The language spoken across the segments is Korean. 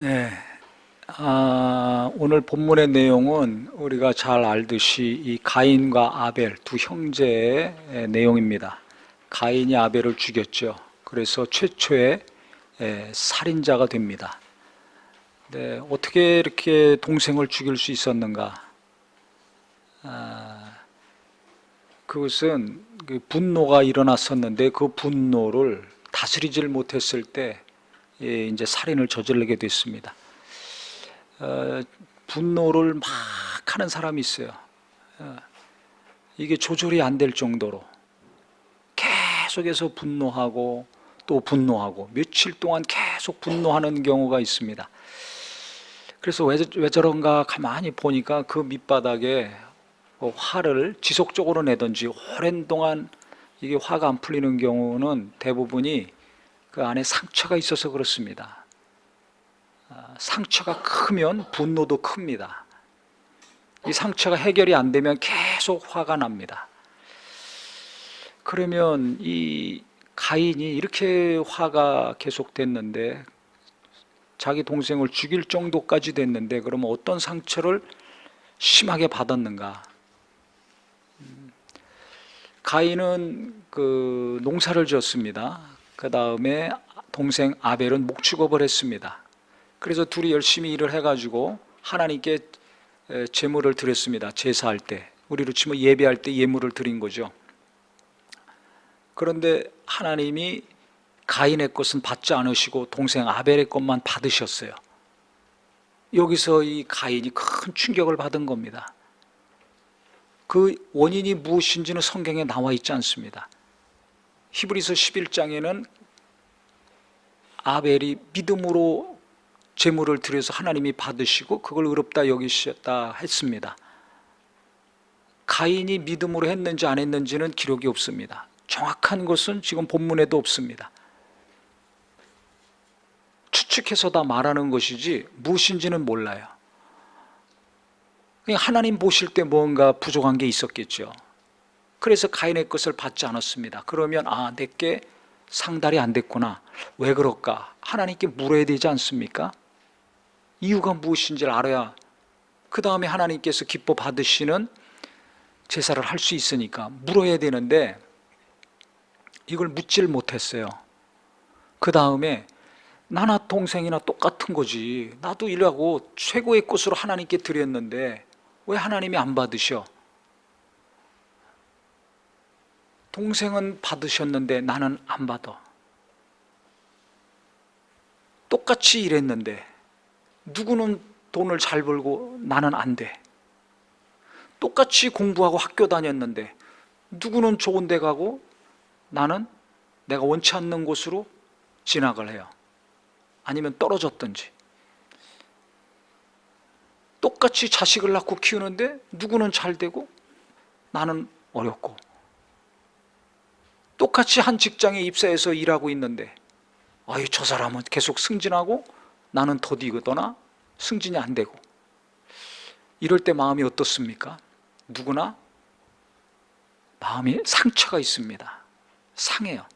네, 오늘 본문의 내용은 우리가 잘 알듯이 이 가인과 아벨 두 형제의 내용입니다. 가인이 아벨을 죽였죠. 그래서 최초의 살인자가 됩니다. 네, 어떻게 이렇게 동생을 죽일 수 있었는가? 그것은 그 분노가 일어났었는데 그 분노를 다스리질 못했을 때 이제 살인을 저지르게 됐습니다. 어, 분노를 막 하는 사람이 있어요. 이게 조절이 안 될 정도로 계속해서 분노하고 또 분노하고 며칠 동안 계속 분노하는 경우가 있습니다. 그래서 왜 저런가 가만히 보니까 그 밑바닥에 화를 지속적으로 내든지 오랜 동안 이게 화가 안 풀리는 경우는 대부분이 그 안에 상처가 있어서 그렇습니다. 상처가 크면 분노도 큽니다. 이 상처가 해결이 안 되면 계속 화가 납니다. 그러면 이 가인이 이렇게 화가 계속됐는데 자기 동생을 죽일 정도까지 됐는데 그러면 어떤 상처를 심하게 받았는가? 가인은 그 농사를 지었습니다. 그 다음에 동생 아벨은 목축업을 했습니다. 그래서 둘이 열심히 일을 해가지고 하나님께 제물을 드렸습니다. 제사할 때, 우리로 치면 예배할 때 예물을 드린 거죠. 그런데 하나님이 가인의 것은 받지 않으시고 동생 아벨의 것만 받으셨어요. 여기서 이 가인이 큰 충격을 받은 겁니다. 그 원인이 무엇인지는 성경에 나와 있지 않습니다. 히브리서 11장에는 아벨이 믿음으로 제물을 드려서 하나님이 받으시고 그걸 의롭다 여기셨다 했습니다. 가인이 믿음으로 했는지 안 했는지는 기록이 없습니다. 정확한 것은 지금 본문에도 없습니다. 추측해서 다 말하는 것이지 무엇인지는 몰라요. 그냥 하나님 보실 때 뭔가 부족한 게 있었겠죠. 그래서 가인의 것을 받지 않았습니다. 그러면 내게 상달이 안 됐구나. 왜 그럴까? 하나님께 물어야 되지 않습니까? 이유가 무엇인지를 알아야 그 다음에 하나님께서 기뻐 받으시는 제사를 할 수 있으니까 물어야 되는데 이걸 묻질 못했어요. 그 다음에 나나 동생이나 똑같은 거지. 나도 이라고 최고의 것으로 하나님께 드렸는데 왜 하나님이 안 받으셔? 동생은 받으셨는데 나는 안 받아. 똑같이 일했는데 누구는 돈을 잘 벌고 나는 안 돼. 똑같이 공부하고 학교 다녔는데 누구는 좋은 데 가고 나는 내가 원치 않는 곳으로 진학을 해요. 아니면 떨어졌든지. 똑같이 자식을 낳고 키우는데 누구는 잘 되고 나는 어렵고. 똑같이 한 직장에 입사해서 일하고 있는데 저 사람은 계속 승진하고 나는 더디거나 승진이 안 되고. 이럴 때 마음이 어떻습니까? 누구나 마음이 상처가 있습니다. 상해요.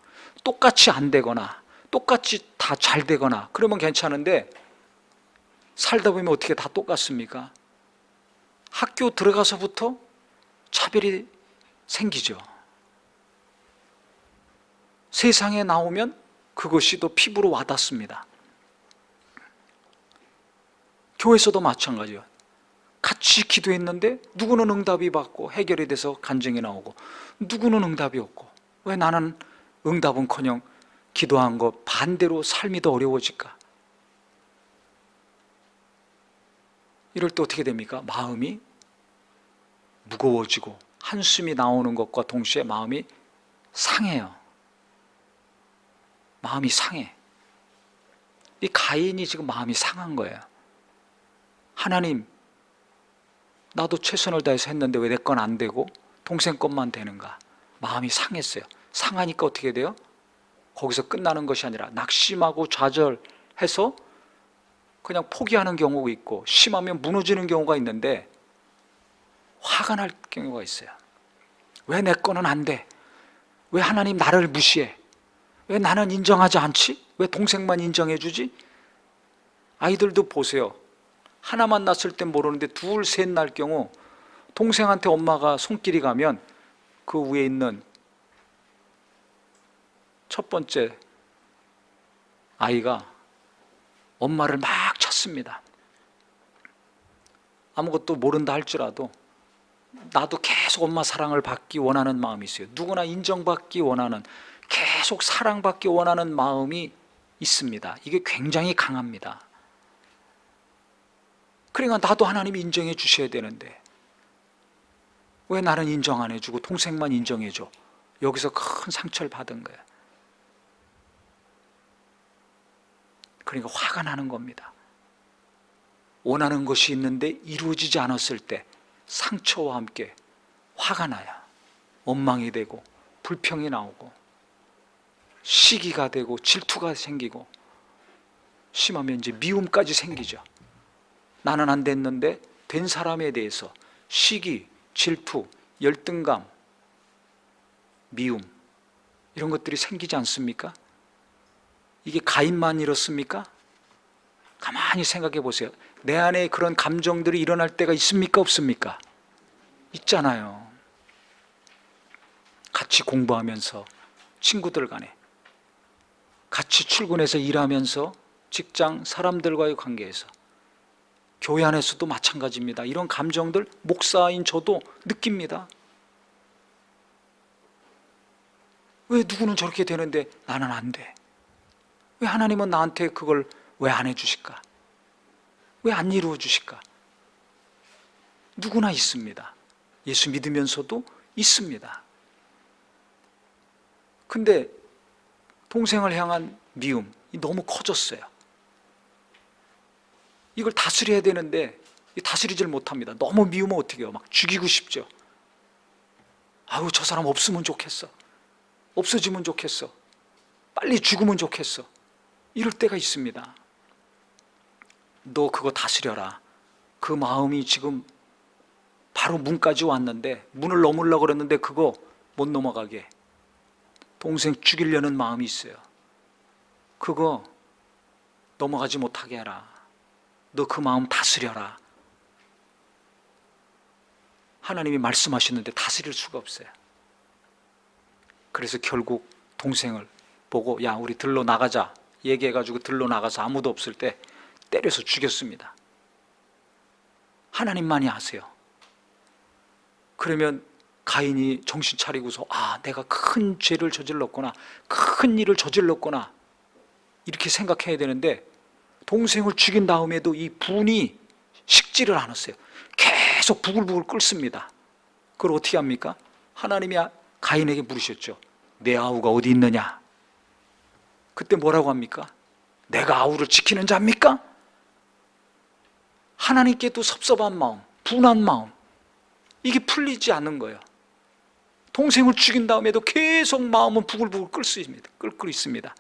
똑같이 안 되거나 똑같이 다 잘 되거나 그러면 괜찮은데 살다 보면 어떻게 다 똑같습니까? 학교 들어가서부터 차별이 생기죠. 세상에 나오면 그것이 또 피부로 와닿습니다. 교회에서도 마찬가지예요. 같이 기도했는데 누구는 응답이 받고 해결이 돼서 간증이 나오고 누구는 응답이 없고 왜 나는 응답은커녕 기도한 것 반대로 삶이 더 어려워질까? 이럴 때 어떻게 됩니까? 마음이 무거워지고 한숨이 나오는 것과 동시에 마음이 상해요. 마음이 상해. 이 가인이 지금 마음이 상한 거예요. 하나님, 나도 최선을 다해서 했는데 왜 내 건 안 되고 동생 것만 되는가? 마음이 상했어요. 상하니까 어떻게 돼요? 거기서 끝나는 것이 아니라 낙심하고 좌절해서 그냥 포기하는 경우가 있고 심하면 무너지는 경우가 있는데 화가 날 경우가 있어요. 왜 내 거는 안 돼? 왜 하나님 나를 무시해? 왜 나는 인정하지 않지? 왜 동생만 인정해 주지? 아이들도 보세요. 하나만 낳았을 땐 모르는데 둘, 셋 낳을 경우 동생한테 엄마가 손길이 가면 그 위에 있는 첫 번째 아이가 엄마를 막 찾습니다. 아무것도 모른다 할지라도 나도 계속 엄마 사랑을 받기 원하는 마음이 있어요. 누구나 인정받기 원하는, 계속 사랑받기 원하는 마음이 있습니다. 이게 굉장히 강합니다. 그러니까 나도 하나님이 인정해 주셔야 되는데 왜 나는 인정 안 해주고 동생만 인정해줘? 여기서 큰 상처를 받은 거예요. 그러니까 화가 나는 겁니다. 원하는 것이 있는데 이루어지지 않았을 때 상처와 함께 화가 나요. 원망이 되고 불평이 나오고 시기가 되고 질투가 생기고 심하면 이제 미움까지 생기죠. 나는 안 됐는데 된 사람에 대해서 시기, 질투, 열등감, 미움 이런 것들이 생기지 않습니까? 이게 가인만 이렇습니까? 가만히 생각해 보세요. 내 안에 그런 감정들이 일어날 때가 있습니까? 없습니까? 있잖아요. 같이 공부하면서 친구들 간에, 같이 출근해서 일하면서 직장 사람들과의 관계에서, 교회 안에서도 마찬가지입니다. 이런 감정들 목사인 저도 느낍니다. 왜 누구는 저렇게 되는데 나는 안 돼? 왜 하나님은 나한테 그걸 왜 안 해주실까? 왜 안 이루어 주실까? 누구나 있습니다. 예수 믿으면서도 있습니다. 근데 동생을 향한 미움이 너무 커졌어요. 이걸 다스려야 되는데 다스리질 못합니다. 너무 미우면 어떻게 해요? 막 죽이고 싶죠. 아유, 저 사람 없으면 좋겠어. 없어지면 좋겠어. 빨리 죽으면 좋겠어. 이럴 때가 있습니다. 너 그거 다스려라. 그 마음이 지금 바로 문까지 왔는데, 문을 넘으려고 그랬는데 그거 못 넘어가게 동생 죽이려는 마음이 있어요. 그거 넘어가지 못하게 해라. 너 그 마음 다스려라. 하나님이 말씀하셨는데 다스릴 수가 없어요. 그래서 결국 동생을 보고 야, 우리 들러 나가자 얘기해가지고 들러 나가서 아무도 없을 때 때려서 죽였습니다. 하나님만이 아세요. 그러면 가인이 정신 차리고서 아, 내가 큰 죄를 저질렀구나, 큰 일을 저질렀구나 이렇게 생각해야 되는데, 동생을 죽인 다음에도 이 분이 식지를 않았어요. 계속 부글부글 끓습니다. 그걸 어떻게 합니까? 하나님이 가인에게 물으셨죠. 내 아우가 어디 있느냐? 그때 뭐라고 합니까? 내가 아우를 지키는 자입니까? 하나님께도 섭섭한 마음, 분한 마음, 이게 풀리지 않는 거예요. 동생을 죽인 다음에도 계속 마음은 부글부글 끓고 있습니다.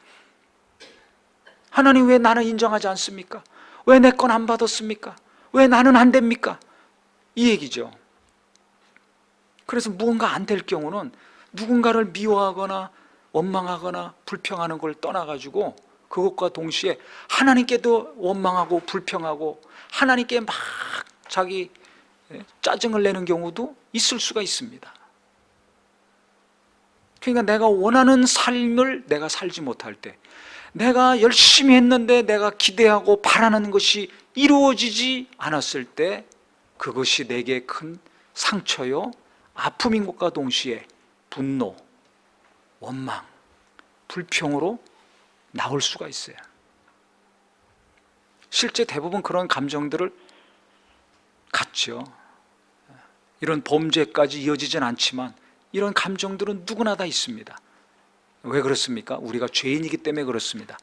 하나님 왜 나는 인정하지 않습니까? 왜 내 건 안 받았습니까? 왜 나는 안 됩니까? 이 얘기죠. 그래서 무언가 안 될 경우는 누군가를 미워하거나 원망하거나 불평하는 걸 떠나가지고 그것과 동시에 하나님께도 원망하고 불평하고 하나님께 막 자기 짜증을 내는 경우도 있을 수가 있습니다. 그러니까 내가 원하는 삶을 내가 살지 못할 때, 내가 열심히 했는데 내가 기대하고 바라는 것이 이루어지지 않았을 때 그것이 내게 큰 상처요 아픔인 것과 동시에 분노, 원망, 불평으로 나올 수가 있어요. 실제 대부분 그런 감정들을 갖죠. 이런 범죄까지 이어지진 않지만 이런 감정들은 누구나 다 있습니다. 왜 그렇습니까? 우리가 죄인이기 때문에 그렇습니다.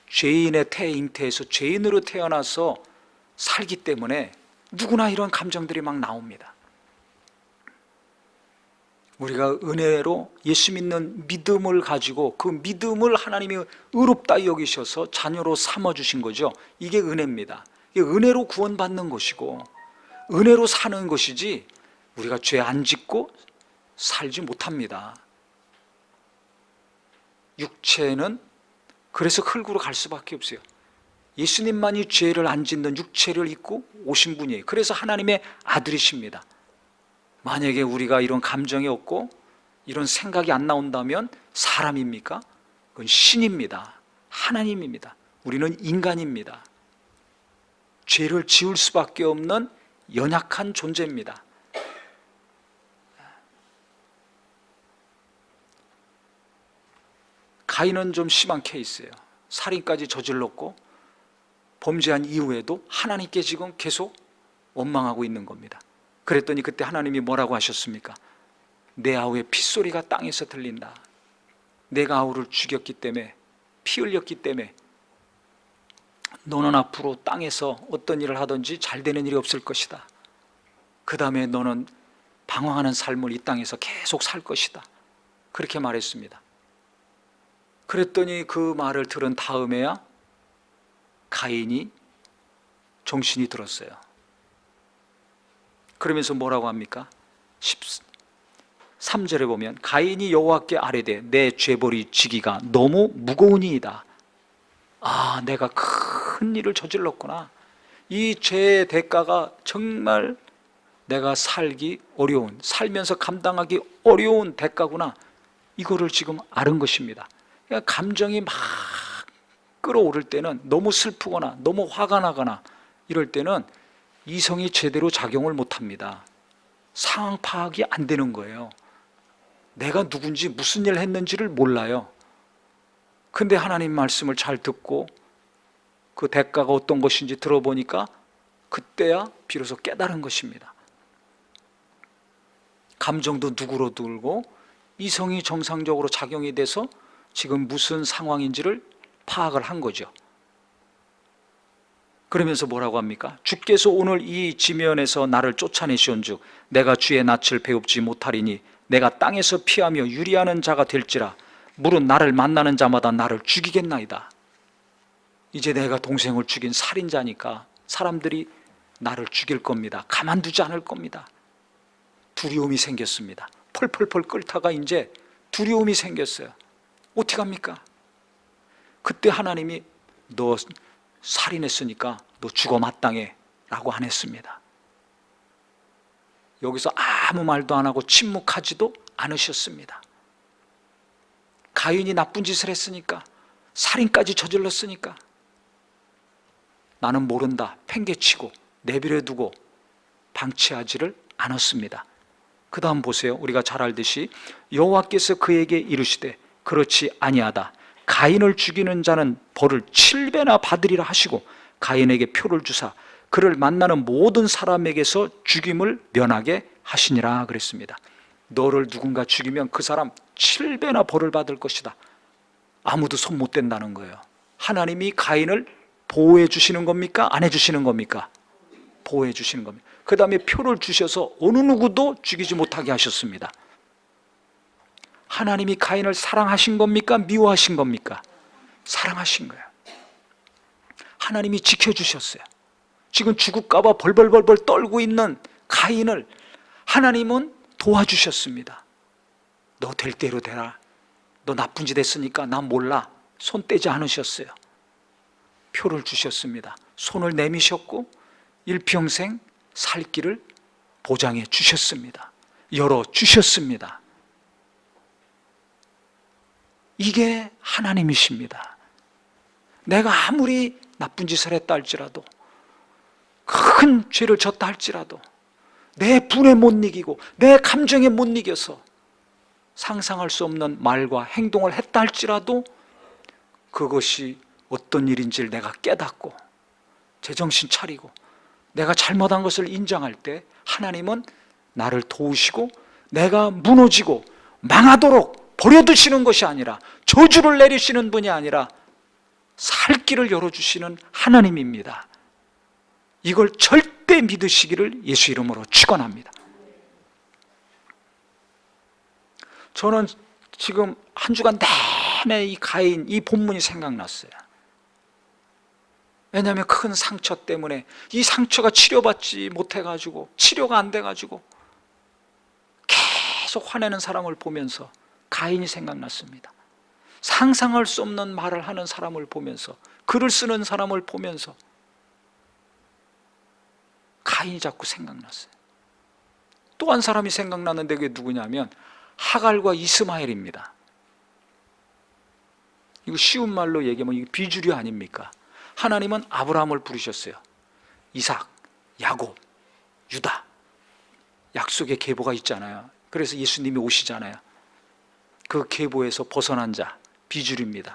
죄인의 태 잉태에서 죄인으로 태어나서 살기 때문에 누구나 이런 감정들이 막 나옵니다. 우리가 은혜로 예수 믿는 믿음을 가지고 그 믿음을 하나님이 의롭다 여기셔서 자녀로 삼아주신 거죠. 이게 은혜입니다. 이게 은혜로 구원받는 것이고 은혜로 사는 것이지 우리가 죄 안 짓고 살지 못합니다. 육체는 그래서 흙으로 갈 수밖에 없어요. 예수님만이 죄를 안 짓는 육체를 입고 오신 분이에요. 그래서 하나님의 아들이십니다. 만약에 우리가 이런 감정이 없고 이런 생각이 안 나온다면 사람입니까? 그건 신입니다. 하나님입니다. 우리는 인간입니다. 죄를 지을 수밖에 없는 연약한 존재입니다. 가인은 좀 심한 케이스예요. 살인까지 저질렀고 범죄한 이후에도 하나님께 지금 계속 원망하고 있는 겁니다. 그랬더니 그때 하나님이 뭐라고 하셨습니까? 내 아우의 핏소리가 땅에서 들린다. 내가 아우를 죽였기 때문에, 피 흘렸기 때문에 너는 앞으로 땅에서 어떤 일을 하든지 잘 되는 일이 없을 것이다. 그 다음에 너는 방황하는 삶을 이 땅에서 계속 살 것이다. 그렇게 말했습니다. 그랬더니 그 말을 들은 다음에야 가인이 정신이 들었어요. 그러면서 뭐라고 합니까? 13절에 보면 가인이 여호와께 아뢰되 내 죄벌이 지기가 너무 무거우니이다. 아, 내가 큰 일을 저질렀구나. 이 죄의 대가가 정말 내가 살기 어려운, 살면서 감당하기 어려운 대가구나. 이거를 지금 아는 것입니다. 그러니까 감정이 막 끌어오를 때는, 너무 슬프거나 너무 화가 나거나 이럴 때는 이성이 제대로 작용을 못합니다. 상황 파악이 안 되는 거예요. 내가 누군지 무슨 일을 했는지를 몰라요. 근데 하나님 말씀을 잘 듣고 그 대가가 어떤 것인지 들어보니까 그때야 비로소 깨달은 것입니다. 감정도 누구로 들고 이성이 정상적으로 작용이 돼서 지금 무슨 상황인지를 파악을 한 거죠. 그러면서 뭐라고 합니까? 주께서 오늘 이 지면에서 나를 쫓아내시온즉 내가 주의 낯을 배웁지 못하리니 내가 땅에서 피하며 유리하는 자가 될지라 물은 나를 만나는 자마다 나를 죽이겠나이다. 이제 내가 동생을 죽인 살인자니까 사람들이 나를 죽일 겁니다. 가만두지 않을 겁니다. 두려움이 생겼습니다. 펄펄펄 끓다가 이제 두려움이 생겼어요. 어떻게 합니까? 그때 하나님이 너 살인했으니까 너 죽어 마땅해 라고 안 했습니다. 여기서 아무 말도 안 하고 침묵하지도 않으셨습니다. 가인이 나쁜 짓을 했으니까, 살인까지 저질렀으니까 나는 모른다 팽개치고 내버려 두고 방치하지를 않았습니다. 그 다음 보세요. 우리가 잘 알듯이 여호와께서 그에게 이르시되 그렇지 아니하다. 가인을 죽이는 자는 벌을 7배나 받으리라 하시고 가인에게 표를 주사 그를 만나는 모든 사람에게서 죽임을 면하게 하시니라 그랬습니다. 너를 누군가 죽이면 그 사람 7배나 벌을 받을 것이다. 아무도 손 못 댄다는 거예요. 하나님이 가인을 보호해 주시는 겁니까? 안 해주시는 겁니까? 보호해 주시는 겁니다. 그 다음에 표를 주셔서 어느 누구도 죽이지 못하게 하셨습니다. 하나님이 가인을 사랑하신 겁니까? 미워하신 겁니까? 사랑하신 거예요. 하나님이 지켜주셨어요. 지금 죽을까 봐 벌벌벌벌 떨고 있는 가인을 하나님은 도와주셨습니다. 너 될 대로 되라. 너 나쁜 짓 했으니까 난 몰라. 손 떼지 않으셨어요. 표를 주셨습니다. 손을 내미셨고 일평생 살 길을 보장해 주셨습니다. 열어 주셨습니다. 이게 하나님이십니다. 내가 아무리 나쁜 짓을 했다 할지라도, 큰 죄를 졌다 할지라도, 내 분에 못 이기고 내 감정에 못 이겨서 상상할 수 없는 말과 행동을 했다 할지라도 그것이 어떤 일인지를 내가 깨닫고 제정신 차리고 내가 잘못한 것을 인정할 때 하나님은 나를 도우시고 내가 무너지고 망하도록 버려두시는 것이 아니라, 저주를 내리시는 분이 아니라 살 길을 열어주시는 하나님입니다. 이걸 절대 믿으시기를 예수 이름으로 축원합니다. 저는 지금 한 주간 내내 이 가인, 이 본문이 생각났어요. 왜냐하면 큰 상처 때문에 이 상처가 치료받지 못해가지고, 치료가 안 돼가지고 계속 화내는 사람을 보면서 가인이 생각났습니다. 상상할 수 없는 말을 하는 사람을 보면서 글을 쓰는 사람을 보면서 가인이 자꾸 생각났어요. 또 한 사람이 생각났는데 그게 누구냐면 하갈과 이스마엘입니다. 이거 쉬운 말로 얘기하면 이게 비주류 아닙니까? 하나님은 아브라함을 부르셨어요. 이삭, 야곱, 유다, 약속의 계보가 있잖아요. 그래서 예수님이 오시잖아요. 그 계보에서 벗어난 자, 비주류입니다.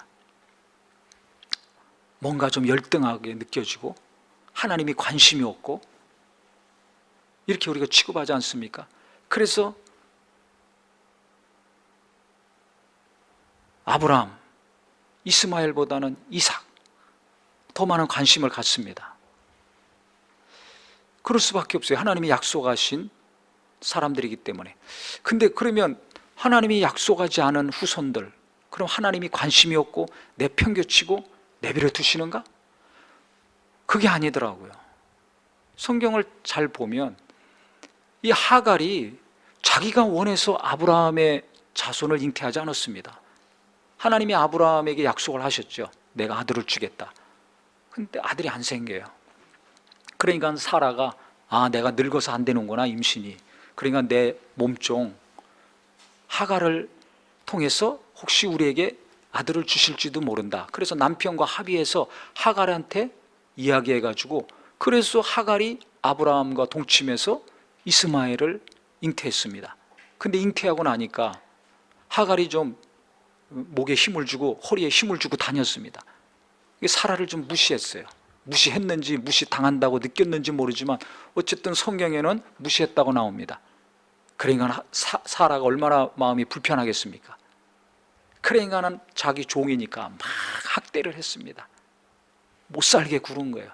뭔가 좀 열등하게 느껴지고 하나님이 관심이 없고 이렇게 우리가 취급하지 않습니까? 그래서 아브라함, 이스마엘보다는 이삭, 더 많은 관심을 갖습니다. 그럴 수밖에 없어요. 하나님이 약속하신 사람들이기 때문에. 근데 그러면 하나님이 약속하지 않은 후손들, 그럼 하나님이 관심이 없고 내팽개치고 내버려 두시는가? 그게 아니더라고요. 성경을 잘 보면 이 하갈이 자기가 원해서 아브라함의 자손을 잉태하지 않았습니다. 하나님이 아브라함에게 약속을 하셨죠. 내가 아들을 주겠다. 근데 아들이 안 생겨요. 그러니까 사라가 내가 늙어서 안 되는구나, 임신이. 그러니까 내 몸종 하갈을 통해서 혹시 우리에게 아들을 주실지도 모른다. 그래서 남편과 합의해서 하갈한테 이야기해가지고, 그래서 하갈이 아브라함과 동침해서 이스마엘을 잉태했습니다. 근데 잉태하고 나니까 하갈이 좀 목에 힘을 주고 허리에 힘을 주고 다녔습니다. 사라를 좀 무시했어요. 무시했는지 무시당한다고 느꼈는지 모르지만 어쨌든 성경에는 무시했다고 나옵니다. 그러니까 사라가 얼마나 마음이 불편하겠습니까? 그러니까는 자기 종이니까 막 학대를 했습니다. 못 살게 구른 거예요.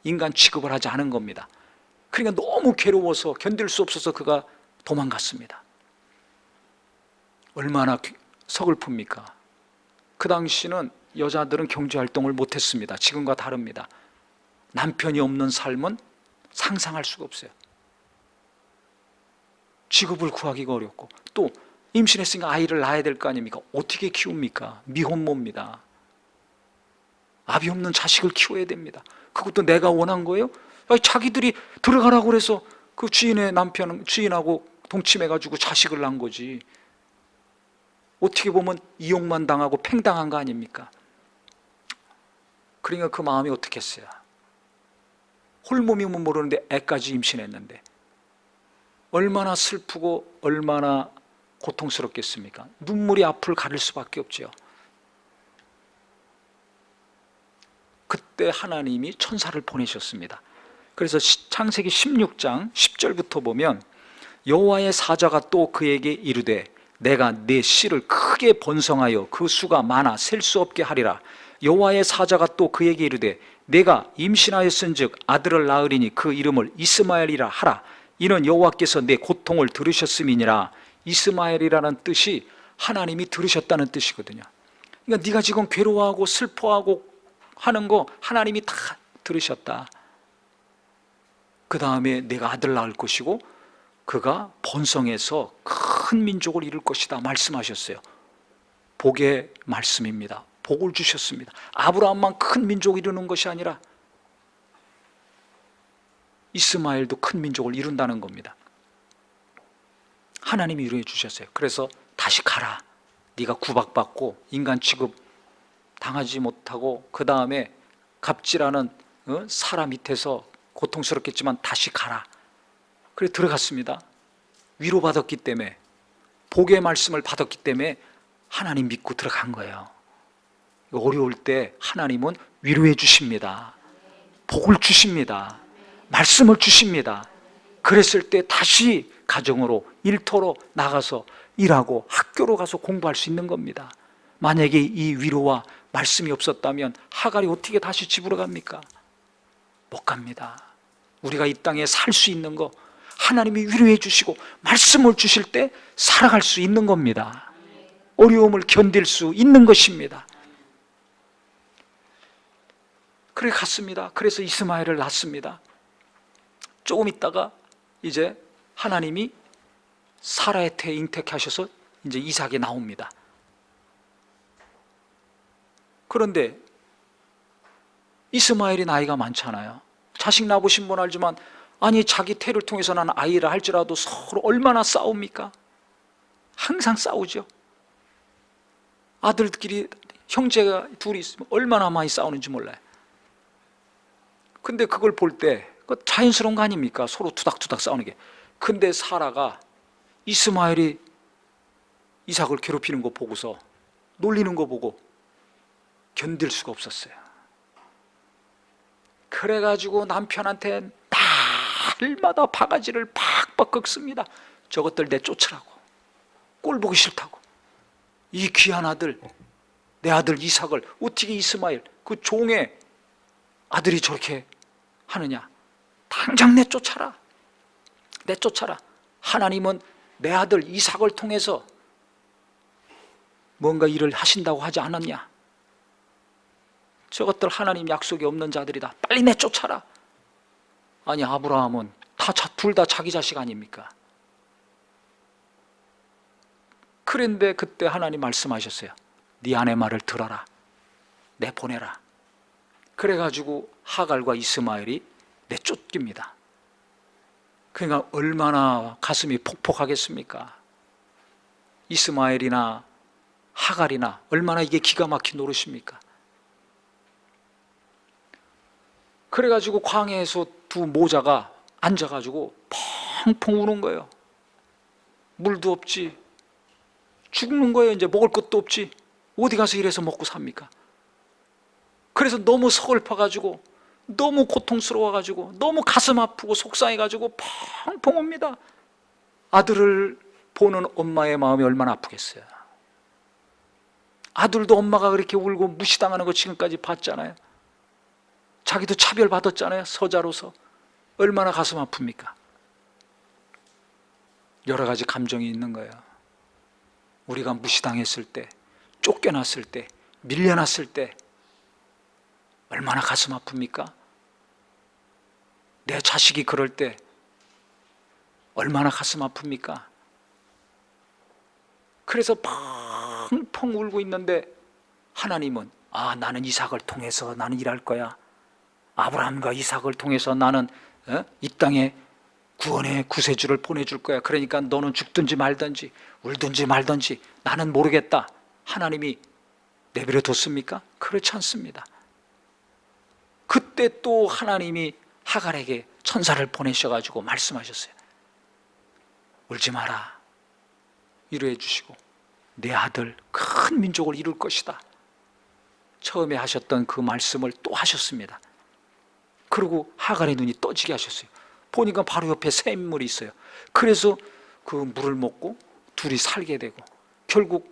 인간 취급을 하지 않은 겁니다. 그러니까 너무 괴로워서 견딜 수 없어서 그가 도망갔습니다. 얼마나 서글픕니까? 그 당시는 여자들은 경제활동을 못했습니다. 지금과 다릅니다. 남편이 없는 삶은 상상할 수가 없어요. 직업을 구하기가 어렵고, 또 임신했으니까 아이를 낳아야 될 거 아닙니까? 어떻게 키웁니까? 미혼모입니다. 아비 없는 자식을 키워야 됩니다. 그것도 내가 원한 거예요? 자기들이 들어가라고 그래서 그 주인의 남편, 주인하고 동침해가지고 자식을 낳은 거지. 어떻게 보면 이용만 당하고 팽당한 거 아닙니까? 그러니까 그 마음이 어떻겠어요? 홀몸이면 모르는데 애까지 임신했는데 얼마나 슬프고 얼마나 고통스럽겠습니까? 눈물이 앞을 가릴 수밖에 없죠. 그때 하나님이 천사를 보내셨습니다. 그래서 창세기 16장 10절부터 보면 여호와의 사자가 또 그에게 이르되 내가 네 씨를 크게 번성하여 그 수가 많아 셀 수 없게 하리라. 여호와의 사자가 또 그에게 이르되 내가 임신하였은즉 아들을 낳으리니 그 이름을 이스마엘이라 하라. 이는 여호와께서 내 고통을 들으셨음이니라. 이스마엘이라는 뜻이 하나님이 들으셨다는 뜻이거든요. 그러니까 네가 지금 괴로워하고 슬퍼하고 하는 거 하나님이 다 들으셨다. 그 다음에 내가 아들 낳을 것이고 그가 번성해서 큰 민족을 이룰 것이다 말씀하셨어요. 복의 말씀입니다. 복을 주셨습니다. 아브라함만 큰 민족을 이루는 것이 아니라 이스마엘도 큰 민족을 이룬다는 겁니다. 하나님이 이루어 주셨어요. 그래서 다시 가라. 네가 구박받고 인간 취급 당하지 못하고 그 다음에 갑질하는 사람 밑에서 고통스럽겠지만 다시 가라. 그래 들어갔습니다. 위로받았기 때문에, 복의 말씀을 받았기 때문에 하나님 믿고 들어간 거예요. 어려울 때 하나님은 위로해 주십니다. 복을 주십니다. 말씀을 주십니다. 그랬을 때 다시 가정으로 일터로 나가서 일하고 학교로 가서 공부할 수 있는 겁니다. 만약에 이 위로와 말씀이 없었다면 하갈이 어떻게 다시 집으로 갑니까? 못 갑니다. 우리가 이 땅에 살 수 있는 거 하나님이 위로해 주시고 말씀을 주실 때 살아갈 수 있는 겁니다. 어려움을 견딜 수 있는 것입니다. 그래 갔습니다. 그래서 이스마엘을 낳습니다. 조금 있다가 이제 하나님이 사라의 태 잉태케 하셔서 이제 이삭이 나옵니다. 그런데 이스마엘이 나이가 많잖아요. 자식 낳으신 분 알지만, 아니 자기 태를 통해서 난 아이를 할지라도 서로 얼마나 싸웁니까? 항상 싸우죠. 아들끼리, 형제가 둘이 있으면 얼마나 많이 싸우는지 몰라요. 근데 그걸 볼 때 자연스러운 거 아닙니까? 서로 투닥투닥 싸우는 게. 근데 사라가 이스마엘이 이삭을 괴롭히는 거 보고서, 놀리는 거 보고 견딜 수가 없었어요. 그래가지고 남편한테 날마다 바가지를 팍팍 긁습니다. 저것들 내 쫓으라고, 꼴 보기 싫다고. 이 귀한 아들, 내 아들 이삭을 어떻게 이스마엘, 그 종의 아들이 저렇게 하느냐. 당장 내쫓아라, 내쫓아라. 하나님은 내 아들 이삭을 통해서 뭔가 일을 하신다고 하지 않았냐. 저것들 하나님 약속이 없는 자들이다, 빨리 내쫓아라. 아니 아브라함은 둘 다 자기 자식 아닙니까? 그런데 그때 하나님 말씀하셨어요. 네 아내 말을 들어라, 내보내라. 그래가지고 하갈과 이스마엘이 내쫓깁니다. 그러니까 얼마나 가슴이 폭폭하겠습니까? 이스마엘이나 하갈이나 얼마나 이게 기가 막힌 노릇입니까? 그래가지고 광야에서 두 모자가 앉아가지고 펑펑 우는 거예요. 물도 없지, 죽는 거예요. 이제 먹을 것도 없지, 어디 가서 일해서 먹고 삽니까? 그래서 너무 서글퍼가지고, 너무 고통스러워가지고, 너무 가슴 아프고 속상해가지고 펑펑 웁니다. 아들을 보는 엄마의 마음이 얼마나 아프겠어요. 아들도 엄마가 그렇게 울고 무시당하는 거 지금까지 봤잖아요. 자기도 차별받았잖아요, 서자로서. 얼마나 가슴 아픕니까? 여러 가지 감정이 있는 거예요. 우리가 무시당했을 때, 쫓겨났을 때, 밀려났을 때 얼마나 가슴 아픕니까? 내 자식이 그럴 때 얼마나 가슴 아픕니까? 그래서 펑펑 울고 있는데 하나님은, 나는 이삭을 통해서 나는 일할 거야. 아브라함과 이삭을 통해서 나는 이 땅에 구원의 구세주를 보내줄 거야. 그러니까 너는 죽든지 말든지 울든지 말든지 나는 모르겠다. 하나님이 내버려 뒀습니까? 그렇지 않습니다. 그때 또 하나님이 하갈에게 천사를 보내셔가지고 말씀하셨어요. 울지 마라, 위로해 주시고 내 아들 큰 민족을 이룰 것이다. 처음에 하셨던 그 말씀을 또 하셨습니다. 그리고 하갈의 눈이 떠지게 하셨어요. 보니까 바로 옆에 샘물이 있어요. 그래서 그 물을 먹고 둘이 살게 되고, 결국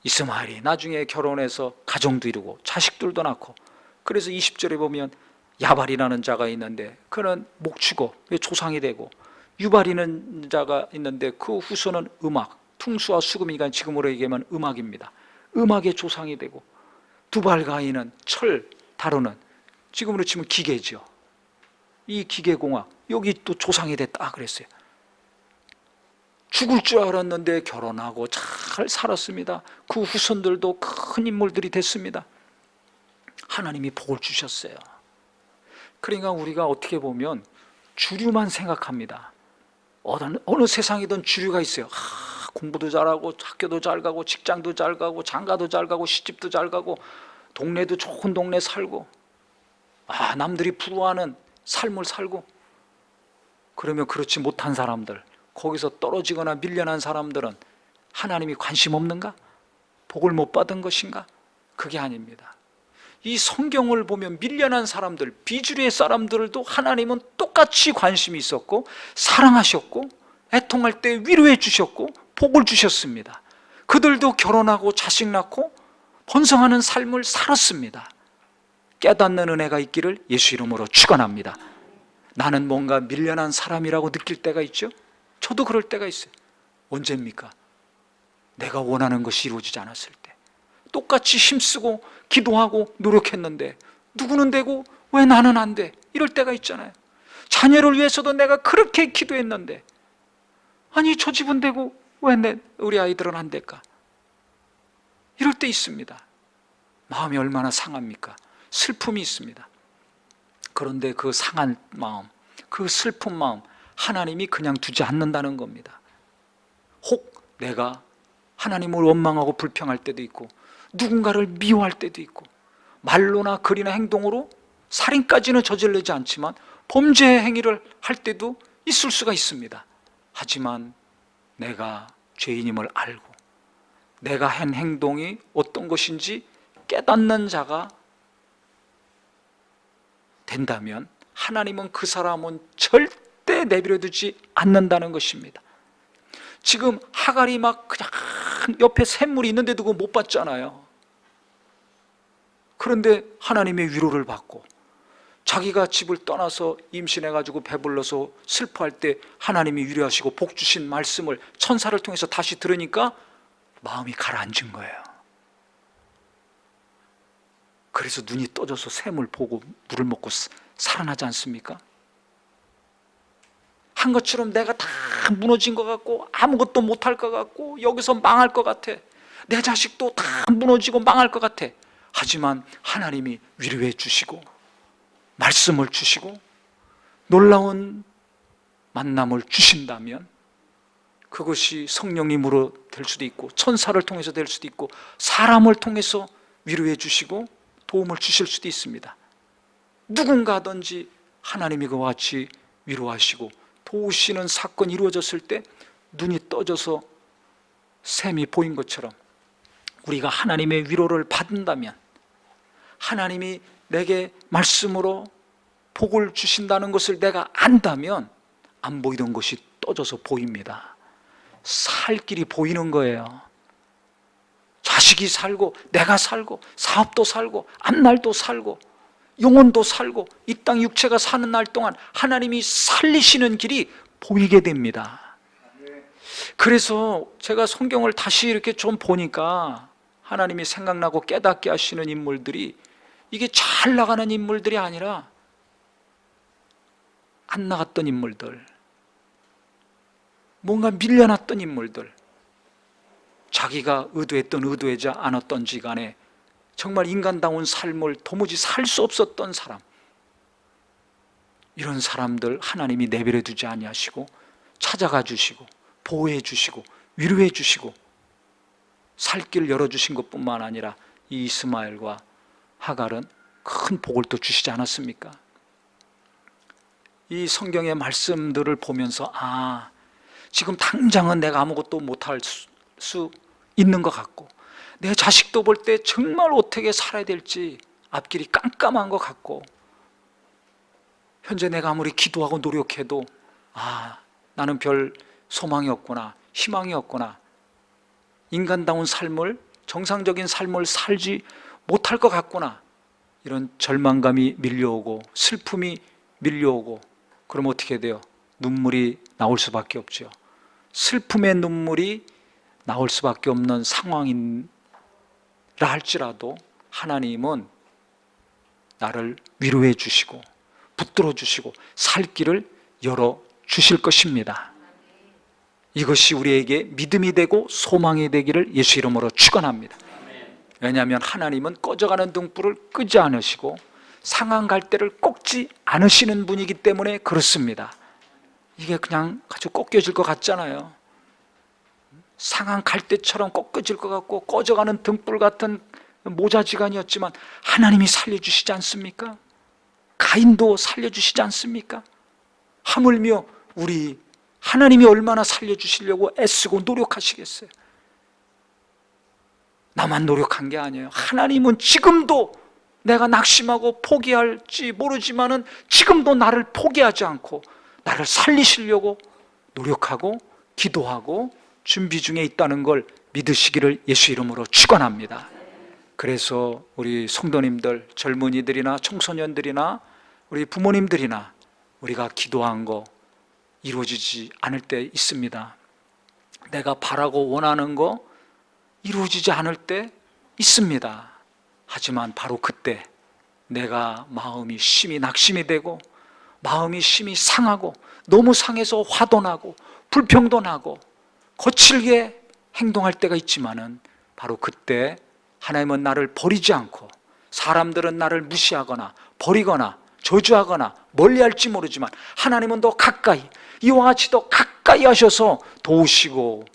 이스마엘이 나중에 결혼해서 가정도 이루고 자식들도 낳고, 그래서 20절에 보면 야발이라는 자가 있는데 그는 목축어, 조상이 되고, 유발이라는 자가 있는데 그 후손은 음악, 퉁수와 수금이가 지금으로 얘기하면 음악입니다. 음악의 조상이 되고, 두발가인은 철 다루는, 지금으로 치면 기계죠. 이 기계공학, 여기 또 조상이 됐다 그랬어요. 죽을 줄 알았는데 결혼하고 잘 살았습니다. 그 후손들도 큰 인물들이 됐습니다. 하나님이 복을 주셨어요. 그러니까 우리가 어떻게 보면 주류만 생각합니다. 어느 세상이든 주류가 있어요. 공부도 잘하고 학교도 잘 가고 직장도 잘 가고 장가도 잘 가고 시집도 잘 가고 동네도 좋은 동네 살고, 남들이 부러워하는 삶을 살고. 그러면 그렇지 못한 사람들, 거기서 떨어지거나 밀려난 사람들은 하나님이 관심 없는가? 복을 못 받은 것인가? 그게 아닙니다. 이 성경을 보면 밀려난 사람들, 비주류의 사람들도 하나님은 똑같이 관심이 있었고 사랑하셨고 애통할 때 위로해 주셨고 복을 주셨습니다. 그들도 결혼하고 자식 낳고 번성하는 삶을 살았습니다. 깨닫는 은혜가 있기를 예수 이름으로 축원합니다. 나는 뭔가 밀려난 사람이라고 느낄 때가 있죠. 저도 그럴 때가 있어요. 언제입니까? 내가 원하는 것이 이루어지지 않았을 때. 똑같이 힘쓰고 기도하고 노력했는데 누구는 되고 왜 나는 안 돼? 이럴 때가 있잖아요. 자녀를 위해서도 내가 그렇게 기도했는데, 아니 저 집은 되고 왜 우리 아이들은 안 될까? 이럴 때 있습니다. 마음이 얼마나 상합니까? 슬픔이 있습니다. 그런데 그 상한 마음, 그 슬픈 마음 하나님이 그냥 두지 않는다는 겁니다. 혹 내가 하나님을 원망하고 불평할 때도 있고, 누군가를 미워할 때도 있고, 말로나 글이나 행동으로 살인까지는 저지르지 않지만 범죄 행위를 할 때도 있을 수가 있습니다. 하지만 내가 죄인임을 알고 내가 한 행동이 어떤 것인지 깨닫는 자가 된다면 하나님은 그 사람은 절대 내버려두지 않는다는 것입니다. 지금 하갈이 막 그냥 옆에 샘물이 있는데도 그거 못 봤잖아요. 그런데 하나님의 위로를 받고 자기가 집을 떠나서 임신해가지고 배불러서 슬퍼할 때 하나님이 위로하시고 복 주신 말씀을 천사를 통해서 다시 들으니까 마음이 가라앉은 거예요. 그래서 눈이 떠져서 샘을 보고 물을 먹고 살아나지 않습니까? 한 것처럼 내가 다 무너진 것 같고 아무것도 못할 것 같고 여기서 망할 것 같아. 내 자식도 다 무너지고 망할 것 같아. 하지만 하나님이 위로해 주시고 말씀을 주시고 놀라운 만남을 주신다면 그것이 성령님으로 될 수도 있고 천사를 통해서 될 수도 있고 사람을 통해서 위로해 주시고 도움을 주실 수도 있습니다. 누군가든지 하나님이 그와 같이 위로하시고 도우시는 사건이 이루어졌을 때 눈이 떠져서 샘이 보인 것처럼 우리가 하나님의 위로를 받는다면, 하나님이 내게 말씀으로 복을 주신다는 것을 내가 안다면 안 보이던 것이 떠져서 보입니다. 살 길이 보이는 거예요. 자식이 살고 내가 살고 사업도 살고 앞날도 살고 영혼도 살고 이 땅 육체가 사는 날 동안 하나님이 살리시는 길이 보이게 됩니다. 그래서 제가 성경을 다시 이렇게 좀 보니까 하나님이 생각나고 깨닫게 하시는 인물들이 이게 잘 나가는 인물들이 아니라 안 나갔던 인물들, 뭔가 밀려났던 인물들, 자기가 의도했던 의도하지 않았던지 간에 정말 인간다운 삶을 도무지 살 수 없었던 사람, 이런 사람들 하나님이 내버려 두지 아니하시고 찾아가 주시고 보호해 주시고 위로해 주시고 살 길을 열어주신 것뿐만 아니라 이 이스마엘과 하갈은 큰 복을 또 주시지 않았습니까? 이 성경의 말씀들을 보면서 지금 당장은 내가 아무것도 못할 수 있는 것 같고 내 자식도 볼 때 정말 어떻게 살아야 될지 앞길이 깜깜한 것 같고 현재 내가 아무리 기도하고 노력해도 나는 별 소망이 없구나, 희망이 없구나, 인간다운 삶을, 정상적인 삶을 살지 못할 것 같구나, 이런 절망감이 밀려오고 슬픔이 밀려오고 그럼 어떻게 돼요? 눈물이 나올 수밖에 없죠. 슬픔의 눈물이 나올 수밖에 없는 상황이라 할지라도 하나님은 나를 위로해 주시고 붙들어 주시고 살 길을 열어 주실 것입니다. 이것이 우리에게 믿음이 되고 소망이 되기를 예수 이름으로 축원합니다. 왜냐하면 하나님은 꺼져가는 등불을 끄지 않으시고 상한 갈대를 꺾지 않으시는 분이기 때문에 그렇습니다. 이게 그냥 아주 꺾여질 것 같잖아요. 상한 갈대처럼 꺾여질 것 같고 꺼져가는 등불 같은 모자지간이었지만 하나님이 살려주시지 않습니까? 가인도 살려주시지 않습니까? 하물며 우리 하나님이 얼마나 살려주시려고 애쓰고 노력하시겠어요? 나만 노력한 게 아니에요. 하나님은 지금도 내가 낙심하고 포기할지 모르지만은 지금도 나를 포기하지 않고 나를 살리시려고 노력하고 기도하고 준비 중에 있다는 걸 믿으시기를 예수 이름으로 축원합니다. 그래서 우리 성도님들, 젊은이들이나 청소년들이나 우리 부모님들이나 우리가 기도한 거 이루어지지 않을 때 있습니다. 내가 바라고 원하는 거 이루어지지 않을 때 있습니다. 하지만 바로 그때 내가 마음이 심히 낙심이 되고 마음이 심히 상하고 너무 상해서 화도 나고 불평도 나고 거칠게 행동할 때가 있지만은 바로 그때 하나님은 나를 버리지 않고 사람들은 나를 무시하거나 버리거나 저주하거나 멀리할지 모르지만 하나님은 더 가까이, 이와 같이 더 가까이 하셔서 도우시고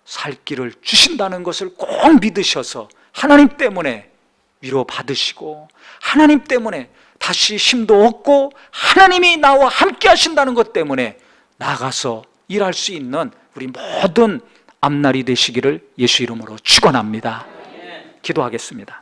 살 길을 주신다는 것을 꼭 믿으셔서 하나님 때문에 위로받으시고 하나님 때문에 다시 힘도 얻고 하나님이 나와 함께 하신다는 것 때문에 나가서 일할 수 있는 우리 모든 앞날이 되시기를 예수 이름으로 축원합니다. 기도하겠습니다.